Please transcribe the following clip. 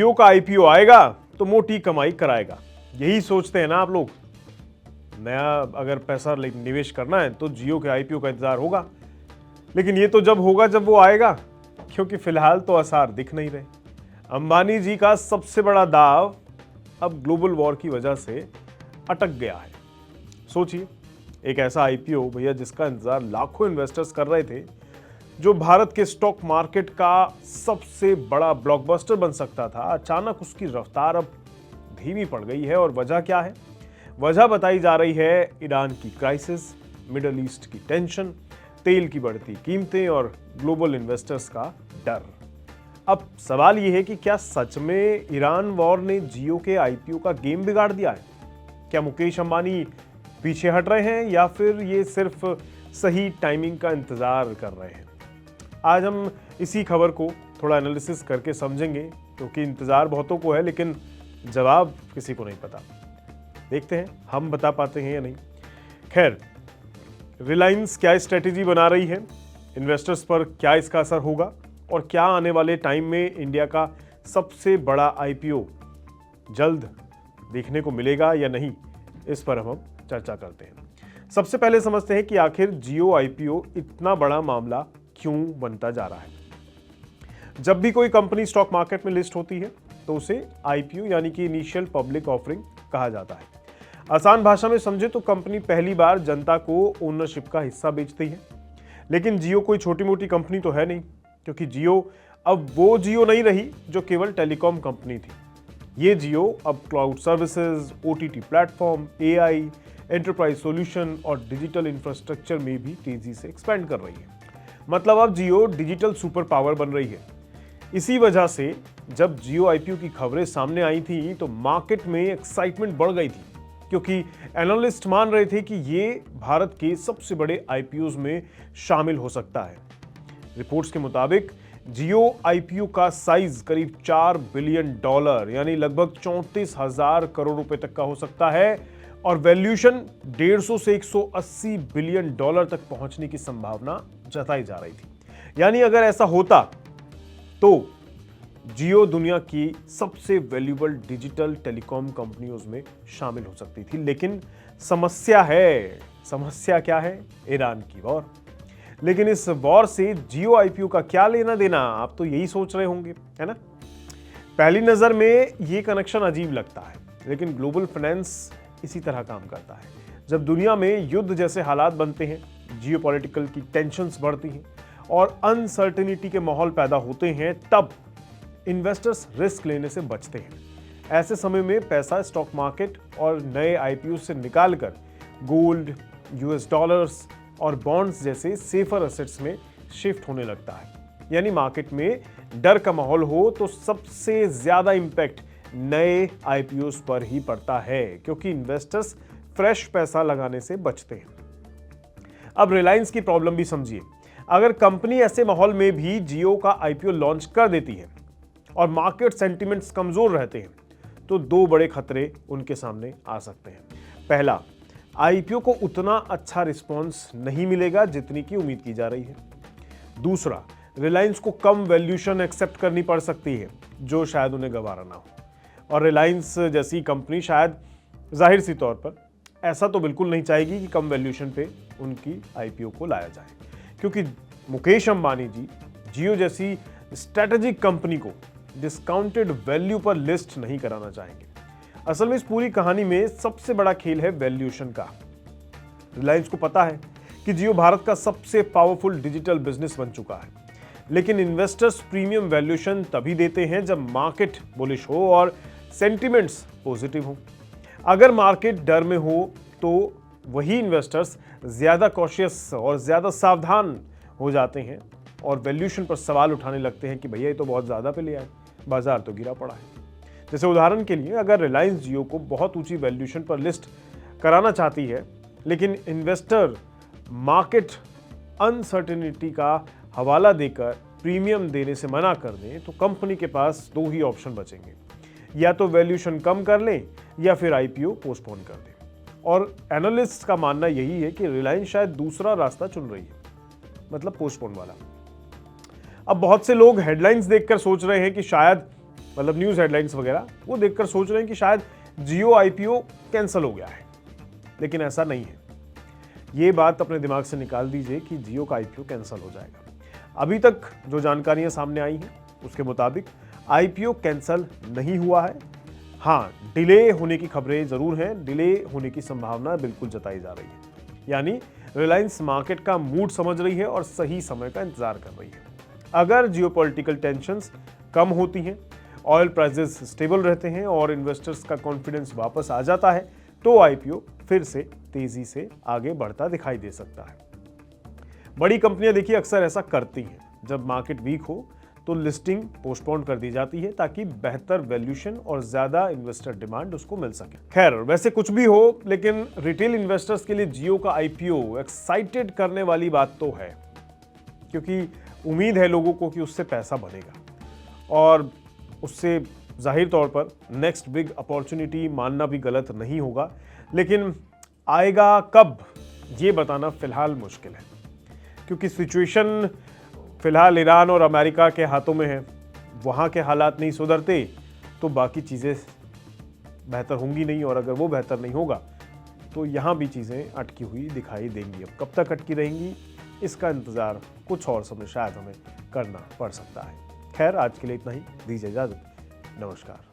जियो का आईपीओ आएगा तो मोटी कमाई कराएगा, यही सोचते हैं ना आप लोग। नया अगर पैसा निवेश करना है तो जियो के आईपीओ का इंतजार होगा, लेकिन ये तो जब होगा जब वो आएगा, क्योंकि फिलहाल तो आसार दिख नहीं रहे। अंबानी जी का सबसे बड़ा दाव अब ग्लोबल वॉर की वजह से अटक गया है। सोचिए, एक ऐसा आईपीओ भैया जिसका इंतजार लाखों इन्वेस्टर्स कर रहे थे, जो भारत के स्टॉक मार्केट का सबसे बड़ा ब्लॉकबस्टर बन सकता था, अचानक उसकी रफ्तार अब धीमी पड़ गई है। और वजह क्या है? वजह बताई जा रही है ईरान की क्राइसिस, मिडल ईस्ट की टेंशन, तेल की बढ़ती कीमतें और ग्लोबल इन्वेस्टर्स का डर। अब सवाल यह है कि क्या सच में ईरान वॉर ने जियो के आईपीओ का गेम बिगाड़ दिया है? क्या मुकेश अंबानी पीछे हट रहे हैं या फिर ये सिर्फ सही टाइमिंग का इंतजार कर रहे हैं? आज हम इसी खबर को थोड़ा एनालिसिस करके समझेंगे, क्योंकि इंतजार बहुतों को है लेकिन जवाब किसी को नहीं पता। देखते हैं हम बता पाते हैं या नहीं। खैर, रिलायंस क्या स्ट्रेटेजी बना रही है, इन्वेस्टर्स पर क्या इसका असर होगा, और क्या आने वाले टाइम में इंडिया का सबसे बड़ा आईपीओ जल्द देखने को मिलेगा या नहीं, इस पर हम चर्चा करते हैं। सबसे पहले समझते हैं कि आखिर जियो आईपीओ इतना बड़ा मामला क्यों बनता जा रहा है। जब भी कोई कंपनी स्टॉक मार्केट में लिस्ट होती है तो उसे आईपीओ यानी कि इनिशियल पब्लिक ऑफरिंग कहा जाता है। आसान भाषा में समझे तो कंपनी पहली बार जनता को ओनरशिप का हिस्सा बेचती है। लेकिन जियो कोई छोटी मोटी कंपनी तो है नहीं, क्योंकि जियो अब वो जियो नहीं रही जो केवल टेलीकॉम कंपनी थी। ये जियो अब cloud services, OTT platform, AI, enterprise solution और डिजिटल इंफ्रास्ट्रक्चर में भी तेजी से एक्सपेंड कर रही है। मतलब अब जियो डिजिटल सुपर पावर बन रही है। इसी वजह से जब जियो आईपीओ की खबरें सामने आई थी तो मार्केट में एक्साइटमेंट बढ़ गई थी, क्योंकि एनालिस्ट मान रहे थे कि ये भारत के सबसे बड़े आईपीओज में शामिल हो सकता है। रिपोर्ट्स के मुताबिक जियो आईपीओ का साइज करीब $4 बिलियन यानी लगभग 34,000 करोड़ रुपए तक का हो सकता है, और वैल्यूएशन 150 से 180 बिलियन डॉलर तक पहुंचने की संभावना जताई जा रही थी। यानी अगर ऐसा होता तो जियो दुनिया की सबसे वैल्यूएबल डिजिटल टेलीकॉम कंपनियों में शामिल हो सकती थी। लेकिन समस्या क्या है? ईरान की वॉर। लेकिन इस वॉर से जियो आईपीओ का क्या लेना देना, आप तो यही सोच रहे होंगे, है ना? पहली नजर में ये कनेक्शन अजीब लगता है, लेकिन ग्लोबल फाइनेंस इसी तरह काम करता है। जब दुनिया में युद्ध जैसे हालात बनते हैं, जियोपॉलिटिकल की टेंशन्स बढ़ती हैं और अनसर्टेनिटी के माहौल पैदा होते हैं, तब इन्वेस्टर्स रिस्क लेने से बचते हैं। ऐसे समय में पैसा स्टॉक मार्केट और नए आईपीओ से निकालकर गोल्ड, यूएस डॉलर्स और बॉन्ड्स जैसे सेफर एसेट्स में शिफ्ट होने लगता है। यानी मार्केट में डर का माहौल हो तो सबसे ज्यादा इंपैक्ट नए आईपीओस पर ही पड़ता है, क्योंकि इन्वेस्टर्स फ्रेश पैसा लगाने से बचते हैं। अब रिलायंस की प्रॉब्लम भी समझिए। अगर कंपनी ऐसे माहौल में भी जियो का आईपीओ लॉन्च कर देती है और मार्केट सेंटिमेंट्स कमजोर रहते हैं, तो दो बड़े खतरे उनके सामने आ सकते हैं। पहला, आईपीओ को उतना अच्छा रिस्पॉन्स नहीं मिलेगा जितनी की उम्मीद की जा रही है। दूसरा, रिलायंस को कम वैल्यूएशन एक्सेप्ट करनी पड़ सकती है, जो शायद उन्हें गवारा ना हो। और रिलायंस जैसी कंपनी शायद जाहिर सी तौर पर ऐसा तो बिल्कुल नहीं चाहेगी कि कम वैल्यूएशन पे उनकी आईपीओ को लाया जाए, क्योंकि मुकेश अंबानी जी जियो जैसी स्ट्रेटेजिक कंपनी को डिस्काउंटेड वैल्यू पर लिस्ट नहीं कराना चाहेंगे। असल में इस पूरी कहानी में सबसे बड़ा खेल है वैल्यूएशन का। रिलायंस को पता है कि जियो भारत का सबसे पावरफुल डिजिटल बिजनेस बन चुका है, लेकिन इन्वेस्टर्स प्रीमियम वैल्यूएशन तभी देते हैं जब मार्केट बुलिश हो और सेंटिमेंट्स पॉजिटिव हो। अगर मार्केट डर में हो तो वही इन्वेस्टर्स ज्यादा कॉशियस और ज्यादा सावधान हो जाते हैं और वैल्यूएशन पर सवाल उठाने लगते हैं कि भैया ये तो बहुत ज्यादा पे लिया है, बाजार तो गिरा पड़ा है। जैसे उदाहरण के लिए, अगर रिलायंस जियो को बहुत ऊंची वैल्यूएशन पर लिस्ट कराना चाहती है, लेकिन इन्वेस्टर मार्केट अनसर्टेनिटी का हवाला देकर प्रीमियम देने से मना कर दें, तो कंपनी के पास दो ही ऑप्शन बचेंगे, या तो वैल्यूएशन कम कर लें या फिर आईपीओ पोस्टपोन कर दें। और एनालिस्ट का मानना यही है कि रिलायंस शायद दूसरा रास्ता चुन रही है, मतलब पोस्टपोन वाला। अब बहुत से लोग हेडलाइंस देखकर सोच रहे हैं कि शायद मतलब न्यूज़ हेडलाइंस वगैरह, वो देखकर सोच रहे हैं कि शायद जियो आईपीओ कैंसिल हो गया है, लेकिन ऐसा नहीं है। ये बात अपने दिमाग से निकाल दीजिए कि जियो का आईपीओ कैंसिल हो जाएगा। अभी तक जो जानकारियां सामने आई हैं उसके मुताबिक आईपीओ कैंसिल नहीं हुआ है। हाँ, डिले होने की खबरें जरूर हैं, डिले होने की संभावना बिल्कुल जताई जा रही है। यानी रिलायंस मार्केट का मूड समझ रही है और सही समय का इंतजार कर रही है। अगर जियोपॉलिटिकल टेंशंस कम होती हैं, ऑयल प्राइसेस स्टेबल रहते हैं और इन्वेस्टर्स का कॉन्फिडेंस वापस आ जाता है, तो आईपीओ फिर से तेजी से आगे बढ़ता दिखाई दे सकता है। बड़ी कंपनियां देखिए अक्सर ऐसा करती हैं, जब मार्केट वीक हो तो लिस्टिंग पोस्टपोन कर दी जाती है ताकि बेहतर वैल्यूएशन और ज्यादा इन्वेस्टर डिमांड उसको मिल सके। खैर, वैसे कुछ भी हो, लेकिन रिटेल इन्वेस्टर्स के लिए जियो का आईपीओ एक्साइटेड करने वाली बात तो है, क्योंकि उम्मीद है लोगों को कि उससे पैसा बनेगा और उससे जाहिर तौर पर नेक्स्ट बिग अपॉर्चुनिटी मानना भी गलत नहीं होगा। लेकिन आएगा कब, ये बताना फिलहाल मुश्किल है, क्योंकि सिचुएशन फिलहाल ईरान और अमेरिका के हाथों में है। वहाँ के हालात नहीं सुधरते तो बाकी चीज़ें बेहतर होंगी नहीं, और अगर वो बेहतर नहीं होगा तो यहाँ भी चीज़ें अटकी हुई दिखाई देंगी। अब कब तक अटकी रहेंगी, इसका इंतज़ार कुछ और समय शायद हमें करना पड़ सकता है। खैर, आज के लिए इतना ही, दीजिए इजाज़त, नमस्कार।